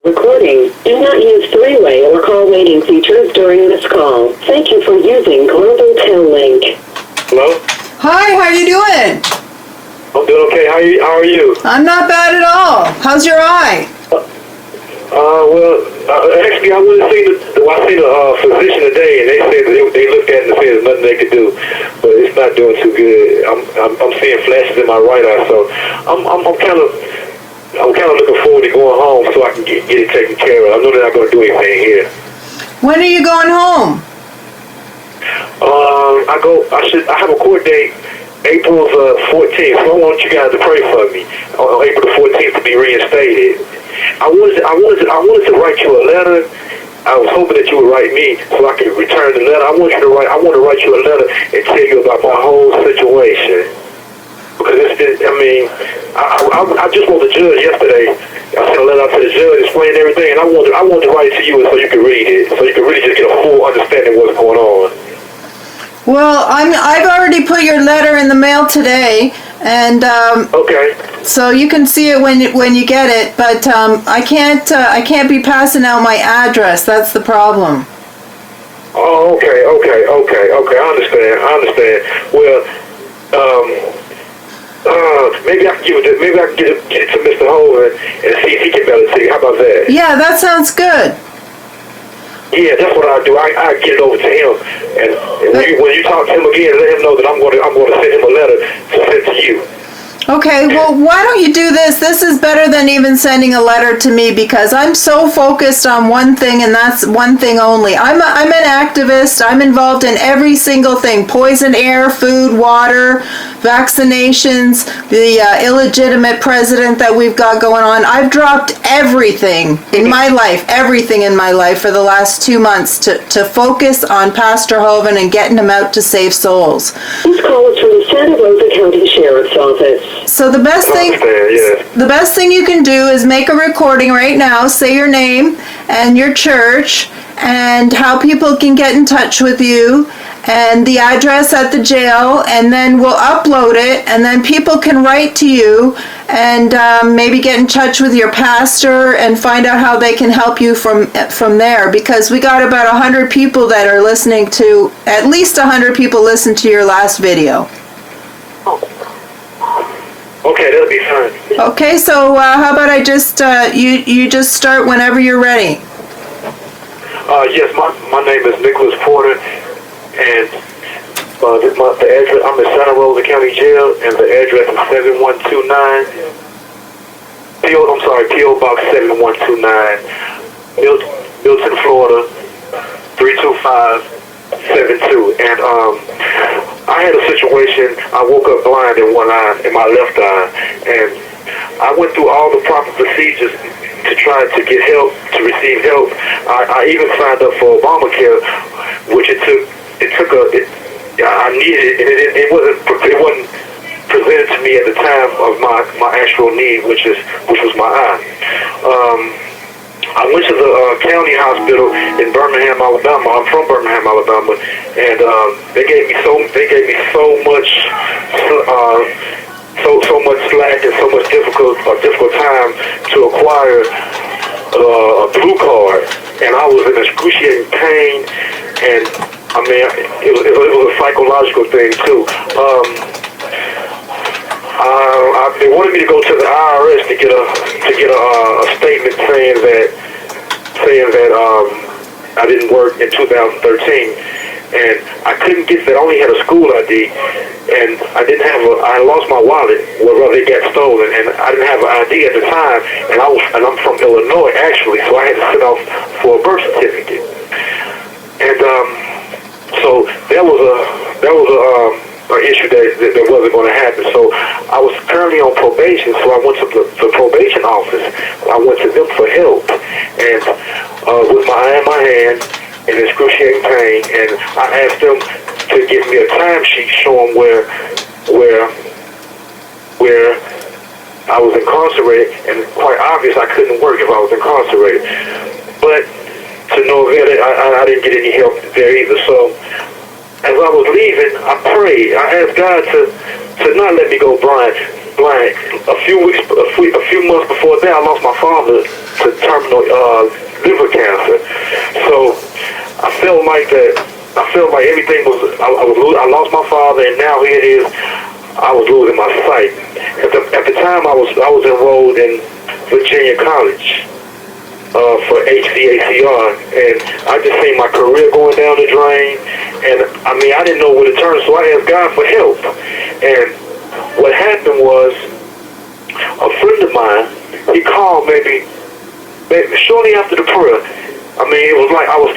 Recording. Do not use three-way or call waiting features during this call. Thank you for using Global Tel Link. Hello? Hi, how you doing? I'm doing okay. How are you? I'm not bad at all. How's your eye? Actually, I went and seen a physician today, and they said they looked at it and said there's nothing they could do, but it's not doing too good. I'm seeing flashes in my right eye, so I'm kind of looking forward to going home so I can get it taken care of. I know they're not going to do anything here. When are you going home? I have a court date April 14th, so I want you guys to pray for me on April the 14th to be reinstated. I wanted to write you a letter. I was hoping that you would write me so I could return the letter. I want to write you a letter and tell you about my whole situation. Because I just want the judge yesterday. I sent a letter out to the judge explaining everything, and I wanted to write it to you so you could read it, so you could really just get a full understanding of what's going on. Well, I've already put your letter in the mail today, and Okay. so you can see it when you get it. But I can't be passing out my address. That's the problem. Oh, okay. I understand. Well, maybe I can get it to Mr. Hogan and see if he can better see. How about that? Yeah, that sounds good. Yeah, that's what I do. I get it over to him, and when you talk to him again, let him know that I'm going to send him a letter to send to you. Okay, well, why don't you do this? This is better than even sending a letter to me because I'm so focused on one thing, and that's one thing only. I'm an activist. I'm involved in every single thing: poison air, food, water, vaccinations, the illegitimate president that we've got going on. I've dropped everything in my life for the last 2 months to focus on Pastor Hovind and getting him out to save souls. This call is from the Santa Rosa County Sheriff's Office. So the best thing you can do is make a recording right now, say your name and your church and how people can get in touch with you and the address at the jail, and then we'll upload it, and then people can write to you and maybe get in touch with your pastor and find out how they can help you from there, because we got about 100 people that are listening to, at least 100 people listen to your last video. Okay, that'll be fine. Okay, so how about I just, you just start whenever you're ready. Yes, my name is Nicholas Porter, and the address, I'm in Santa Rosa County Jail, and the address is 7129, P.O. Box 7129, Milton, Florida, 32572, and I had a situation. I woke up blind in one eye, in my left eye, and I went through all the proper procedures to try to get help, to receive help. I even signed up for Obamacare, which I needed it, and it wasn't presented to me at the time of my actual need, which was my eye. I went to the county hospital in Birmingham, Alabama. I'm from Birmingham, Alabama, and they gave me so much slack and so much difficult time to acquire a blue card, and I was in excruciating pain, and I mean it was a psychological thing too. They wanted me to go to the IRS to get a statement saying that I didn't work in 2013, and I couldn't get that. I only had a school ID, and I lost my wallet, where they got stolen, and I didn't have an ID at the time, and I'm from Illinois actually, so I had to send off for a birth certificate, and so that was an issue that wasn't going to happen. So I was currently on probation, so I went to the probation office. I went to them for help, and with my eye in my hand in excruciating pain, and I asked them to give me a timesheet showing where I was incarcerated, and quite obvious I couldn't work if I was incarcerated. But to no avail, I didn't get any help there either. So as I was leaving, I prayed. I asked God to not let me go blind. A few months before that, I lost my father to to terminal liver cancer. So I felt like everything was. I lost my father, and now here it is. I was losing my sight. At the time, I was enrolled in Virginia College for HVACR, and I just seen my career going down the drain. And I mean, I didn't know where to turn, so I asked God for help. And what happened was, a friend of mine, he called maybe shortly after the prayer. I mean, it was like I was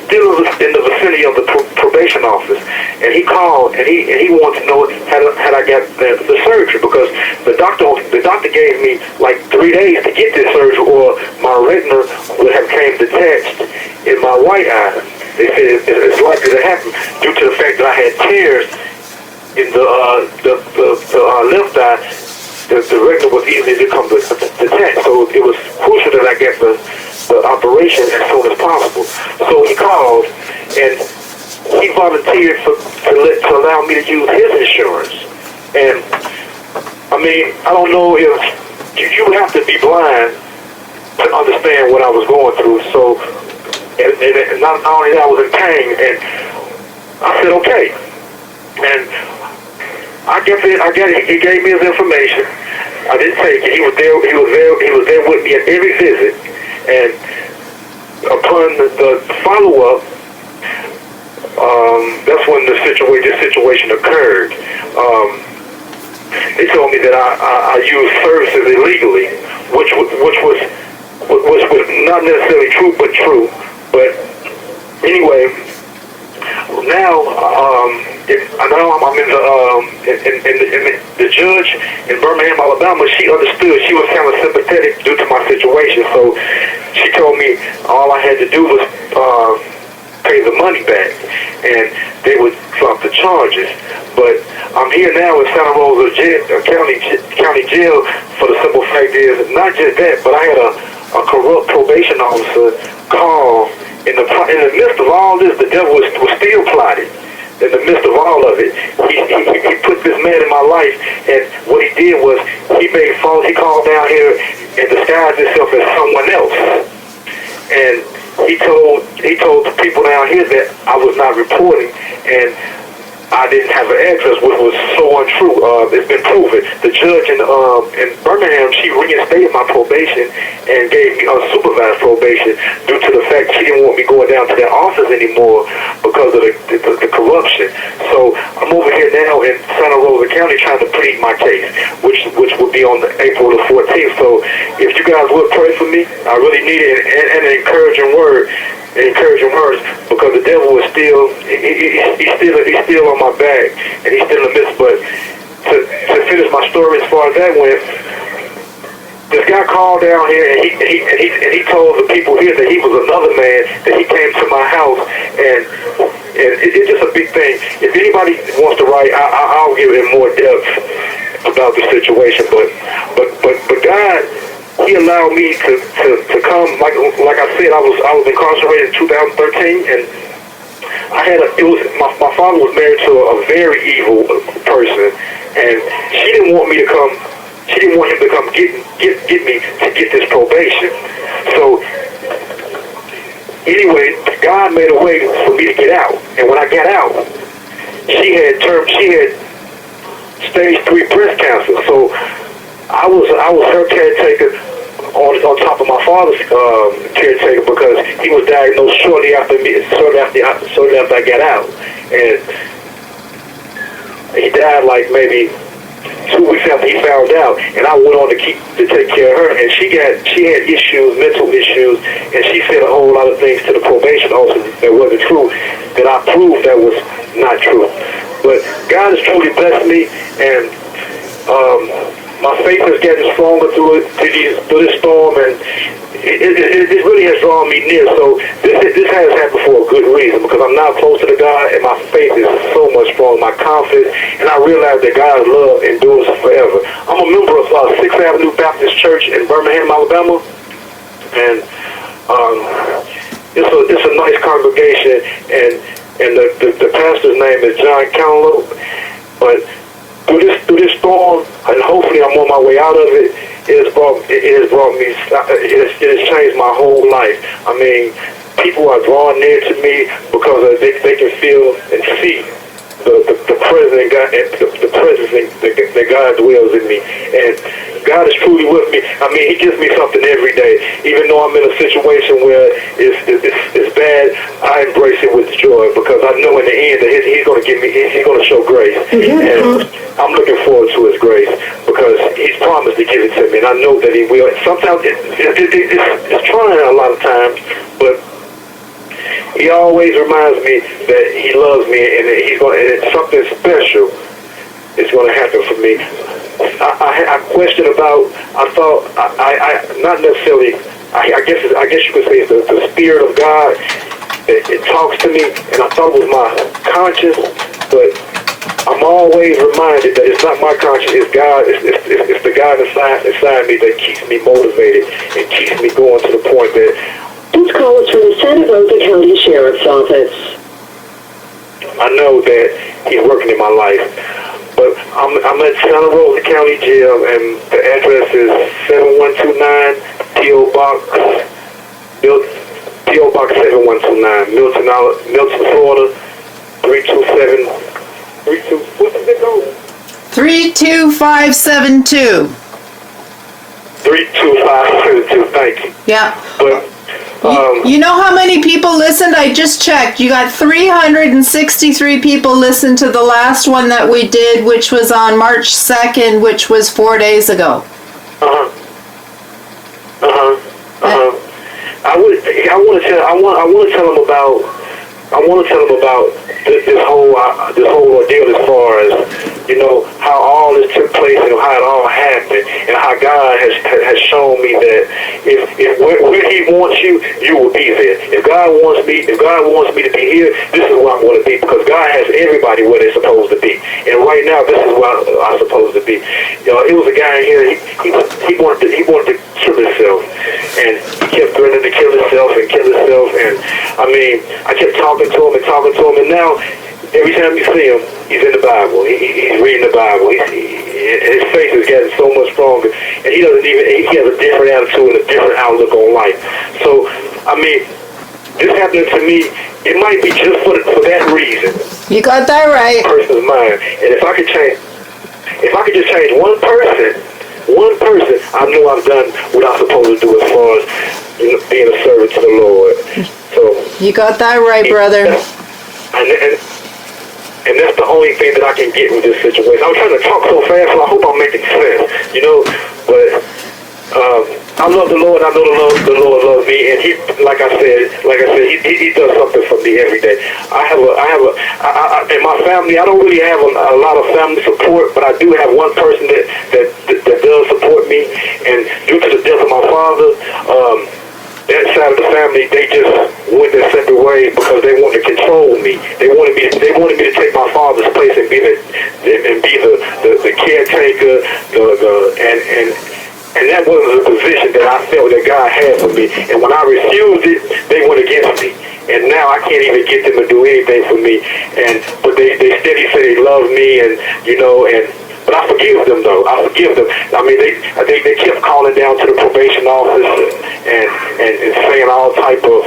still in the vicinity of the probation office, and he called and he wanted to know had I got the surgery, because the doctor gave me like 3 days to get this surgery, or my retina would have came detached in my right eye. They said it's likely to happen due to the fact that I had tears in the left eye. The retina was easily become detached, so it was crucial that I get the operation as soon as possible. So he called, and he volunteered to allow me to use his insurance. And I mean, I don't know if you would have to be blind to understand what I was going through. So, and not only that, I was in pain, and I said, okay. And I get it. He gave me his information. I didn't take it. He was there with me at every visit. And upon the follow-up, that's when this situation occurred. They told me that I used services illegally, which was not necessarily true, but true. But anyway, now I'm in the judge in Birmingham, Alabama. She understood. She was kind of sympathetic due to my situation. So she told me all I had to do was pay the money back, and they would drop the charges. But I'm here now in Santa Rosa County Jail for the simple fact is not just that, but I had a corrupt probation officer call. In the midst of all this, the devil was still plotting. In the midst of all of it, he put this man in my life, and what he did was he called down here and disguised himself as someone else. And he told the people down here that I was not reporting, and I didn't have an address, which was so untrue. It's been proven. The judge in Birmingham, she reinstated my probation and gave me unsupervised probation due to the fact she didn't want me going down to their office anymore because of the corruption. So I'm over here now in Santa Rosa County trying to plead my case, which will be on April the 14th. So if you guys would pray for me, I really need it, and an encouraging words, because the devil is he's still on my back, and he's still in the midst. But to finish my story as far as that went, this guy called down here, and he told the people here that he was another man, that he came to my house, and it's just a big thing. If anybody wants to write, I'll give it more depth about the situation. But God, he allowed me to come, like I said, I was incarcerated in 2013, and my father was married to a very evil person, and she didn't want me to come. She didn't want him to come get me to get this probation. So anyway, God made a way for me to get out, and when I got out, she had stage 3 breast cancer. So I was her caretaker on top of my father's caretaker, because he was diagnosed shortly after I got out, and he died like maybe 2 weeks after he found out, and I went on to take care of her, and she had issues, mental issues, and she said a whole lot of things to the probation officer that wasn't true, that I proved that was not true. But God has truly blessed me, and my faith is getting stronger through this storm, and it really has drawn me near. So this has happened for a good reason, because I'm now closer to God, and my faith is so much stronger, my confidence, and I realize that God's love endures forever. I'm a member of 6th Avenue Baptist Church in Birmingham, Alabama, and it's a nice congregation, and the pastor's name is John Cantaloupe. But through this storm, and hopefully I'm on my way out of it, it has changed my whole life. I mean, people are drawing near to me because they can feel and see the presence God, the presence that God dwells in me, and God is truly with me. I mean, He gives me something every day, even though I'm in a situation where it's bad. I embrace it with joy because I know in the end that He's going to give me, He's going to show grace, and I'm looking forward to His grace because He's promised to give it to me, and I know that He will. Sometimes it's trying a lot of times, but He always reminds me that He loves me, and that and something special is going to happen for me. I question about. I thought not necessarily. I guess you could say it's the Spirit of God. It talks to me, and I thought it was my conscience, but I'm always reminded that it's not my conscience. It's God. It's the God inside me that keeps me motivated and keeps me going to the point that. This call is from the Santa Rosa County Sheriff's Office. I know that He's working in my life, but I'm at Santa Rosa County Jail, and the address is 7129 P.O. Box 7129, Milton, Florida 327. What's the zip code? 32572. 32572. Thank you. Yeah. But. You know how many people listened? I just checked. You got 363 people listened to the last one that we did, which was on March 2nd, which was 4 days ago. I want to tell them about this whole ordeal as far as how all this took place and how it all happened, and how God has shown me that if where He wants you, you will be there. If God wants me to be here, this is where I'm going to be, because God has everybody where they're supposed to be. And right now, this is where I'm supposed to be. It was a guy in here. He wanted to kill himself, and he kept threatening to kill himself. And I mean, I kept talking to him, and now every time you see him, he's in the Bible. He's reading the Bible. His face is getting so much stronger, and he has a different attitude and a different outlook on life. So, I mean, this happening to me, it might be just for that reason. You got that right. Person's mind, and if I could just change one person, I know I've done what I'm supposed to do as far as being a servant to the Lord. So you got that right, brother. And that's the only thing that I can get with this situation. I'm trying to talk so fast, so I hope I'm making sense, but I love the Lord. I know the Lord loves me, and He, like I said, He does something for me every day. In my family, I don't really have a lot of family support, but I do have one person that does support me. And due to the death of my father, that side of the family, they just went their separate ways because they wanted to control me. They wanted me to take my father's place and be the caretaker, and that wasn't the position that I felt that God had for me. And when I refused it, they went against me. And now I can't even get them to do anything for me. But they steady say they love me, but I forgive them, though. I forgive them. I mean, they kept calling down to the probation office and saying all type of,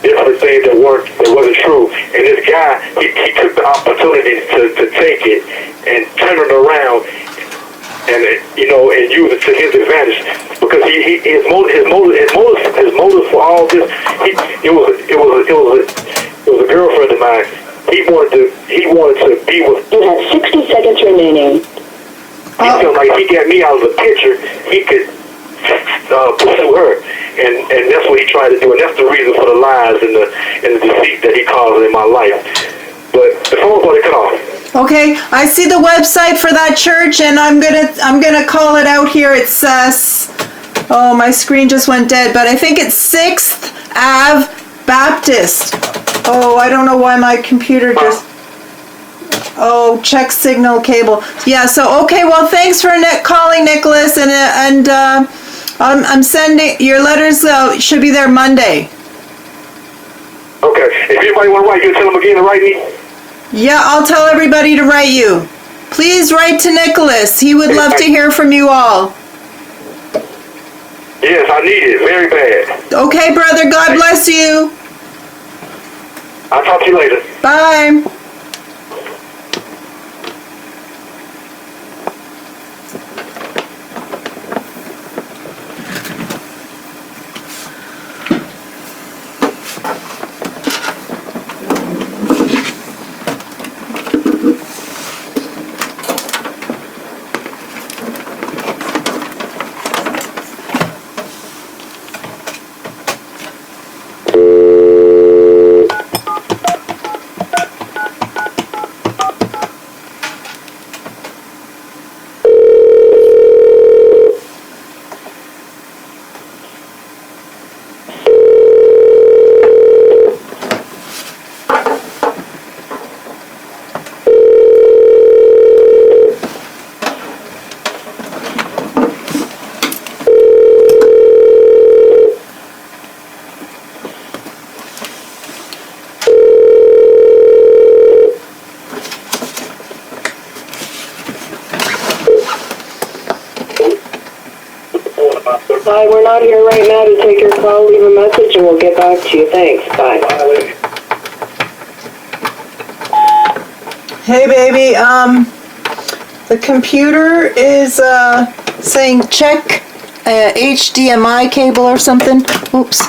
different things that wasn't true. And this guy, he took the opportunity to take it and turn it around and use it to his advantage, because his motive for all this, it was a girlfriend of mine. He wanted to be with. You have 60 seconds remaining. He felt like if he got me out of the picture, he could pursue her, and that's what he tried to do, and that's the reason for the lies and the deceit that he caused in my life. But the phone's going to cut off. Okay, I see the website for that church, and I'm gonna call it out here. It says, oh, my screen just went dead, but I think it's 6th Ave Baptist. Oh, I don't know why my computer just. Oh, check signal cable. Yeah. So okay. Well, thanks for calling, Nicholas, and I'm sending your letters. Should be there Monday. Okay. If anybody want to write you, tell them again to write me. Yeah, I'll tell everybody to write you. Please write to Nicholas. He would love to hear from you all. Yes, I need it very bad. Okay, brother, God bless you. I'll talk to you later. Bye. Hi, we're not here right now to take your call. Leave a message and we'll get back to you. Thanks. Bye. Hey, baby. The computer is saying check HDMI cable or something. Oops.